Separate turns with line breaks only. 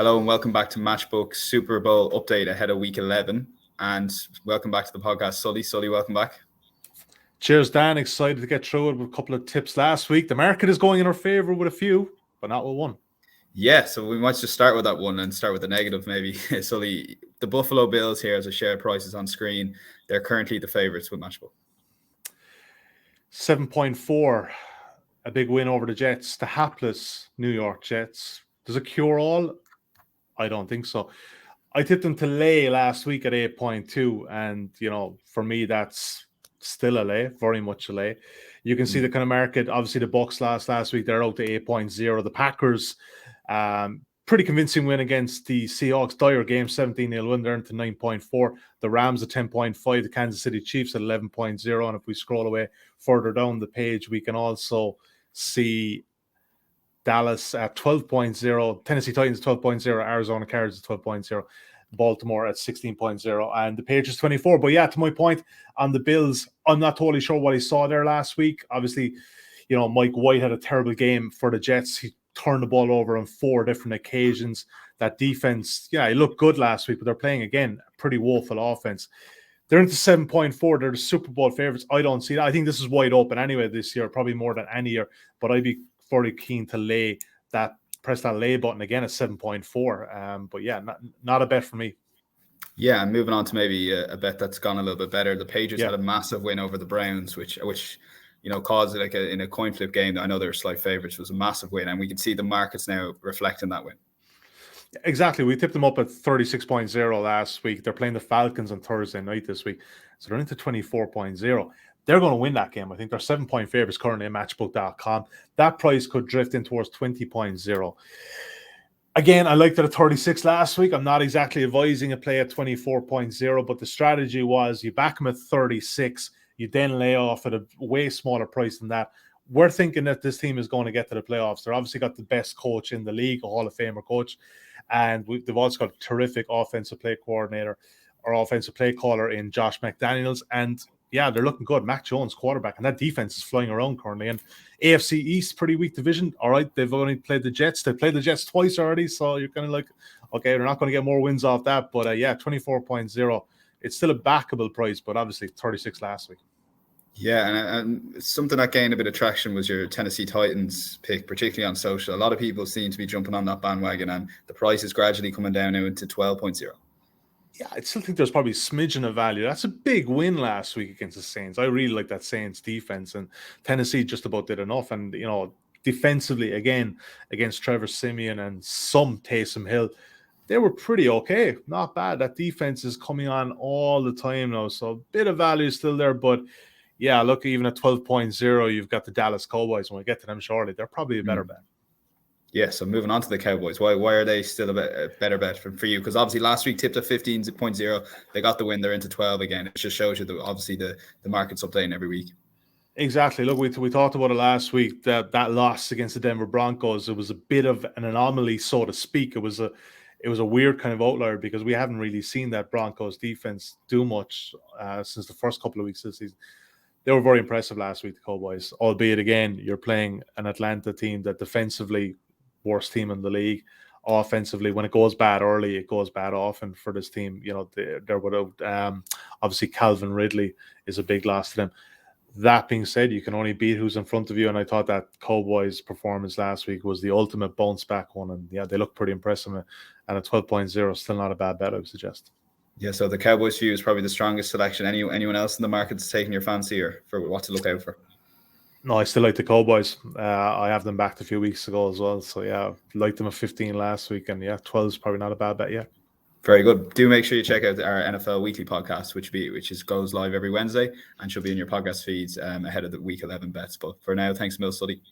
Hello and welcome back to Matchbook's Super Bowl update ahead of Week 11. And welcome back to the podcast, Sully. Sully, welcome back.
Cheers, Dan. Excited to get through it with a couple of tips last week. The market is going in our favour with a few, but not with one.
Yeah, so we might just start with that one and start with the negative maybe. Sully, the Buffalo Bills here, as a share prices on screen, they're currently the favourites with Matchbook.
7.4, a big win over the Jets, the hapless New York Jets. Does it cure all? I don't think so. I tipped them to lay last week at 8.2, and for me that's still a lay, very much a lay. You can see the kind of market. Obviously, the Bucs last week, they're out to 8.0. The Packers, pretty convincing win against the Seahawks. Dire game, 17-0 win. They're into 9.4. The Rams at 10.5. The Kansas City Chiefs at 11.0. And if we scroll away further down the page, we can also see Dallas at 12.0, Tennessee Titans 12.0, Arizona Cardinals at 12.0, Baltimore at 16.0, and the Patriots 24. But yeah, to my point on the Bills, I'm not totally sure what he saw there last week. Obviously, Mike White had a terrible game for the Jets. He turned the ball over on 4 different occasions. That defense, he looked good last week, but they're playing, again, a pretty woeful offense. They're into 7.4. They're the Super Bowl favorites. I don't see that. I think this is wide open anyway this year, probably more than any year, but I'd be very keen to press that lay button again at 7.4. But yeah, not a bet for me.
Yeah, and moving on to maybe a bet that's gone a little bit better. The Patriots had a massive win over the Browns, which caused it in a coin flip game. I know they're slight favorites. It was a massive win, and we can see the markets now reflecting that win.
Exactly. We tipped them up at 36.0 last week. They're playing the Falcons on Thursday night this week, so they're into 24.0. They're going to win that game. I think they're 7-point favorites currently at matchbook.com. That price could drift in towards 20.0. Again, I liked it at 36 last week. I'm not exactly advising a play at 24.0, but the strategy was you back them at 36, you then lay off at a way smaller price than that. We're thinking that this team is going to get to the playoffs. They're obviously got the best coach in the league, a Hall of Famer coach, and they've also got a terrific offensive play coordinator or offensive play caller in Josh McDaniels, and yeah, they're looking good. Mac Jones, quarterback, and that defense is flying around currently. And AFC East, pretty weak division. All right, they've only played the Jets. They played the Jets twice already, so you're kind of like, okay, they're not going to get more wins off that. But 24.0. It's still a backable price, but obviously 36 last week.
Yeah, and something that gained a bit of traction was your Tennessee Titans pick, particularly on social. A lot of people seem to be jumping on that bandwagon, and the price is gradually coming down now into 12.0.
Yeah, I still think there's probably a smidgen of value. That's a big win last week against the Saints. I really like that Saints defense, and Tennessee just about did enough. And, defensively, again, against Trevor Siemian and some Taysom Hill, they were pretty okay. Not bad. That defense is coming on all the time now, so a bit of value is still there. But, yeah, look, even at 12.0, you've got the Dallas Cowboys. When we get to them shortly, they're probably a better bet.
Yeah, so moving on to the Cowboys, why are they still a better bet for you? Because obviously last week tipped at 15.0, they got the win, they're into 12 again. It just shows you that obviously the market's updating every week.
Exactly. Look, we talked about it last week, that loss against the Denver Broncos. It was a bit of an anomaly, so to speak. It was a weird kind of outlier because we haven't really seen that Broncos defense do much since the first couple of weeks of the season. They were very impressive last week, the Cowboys, albeit, again, you're playing an Atlanta team that defensively, worst team in the league. Offensively, when it goes bad early, it goes bad often for this team. They're without, obviously, Calvin Ridley is a big loss to them. That being said, you can only beat who's in front of you, and I thought that Cowboys' performance last week was the ultimate bounce back one, and yeah, they look pretty impressive. And at 12.0, still not a bad bet, I would suggest.
Yeah, so the Cowboys view is probably the strongest selection. Anyone else in the market that's taking your fancy or for what to look out for?
No, I still like the Cowboys. I have them backed a few weeks ago as well. So, yeah, liked them at 15 last week. And, 12 is probably not a bad bet yet.
Very good. Do make sure you check out our NFL Weekly podcast, which goes live every Wednesday and should be in your podcast feeds ahead of the Week 11 bets. But for now, thanks, Mill Study.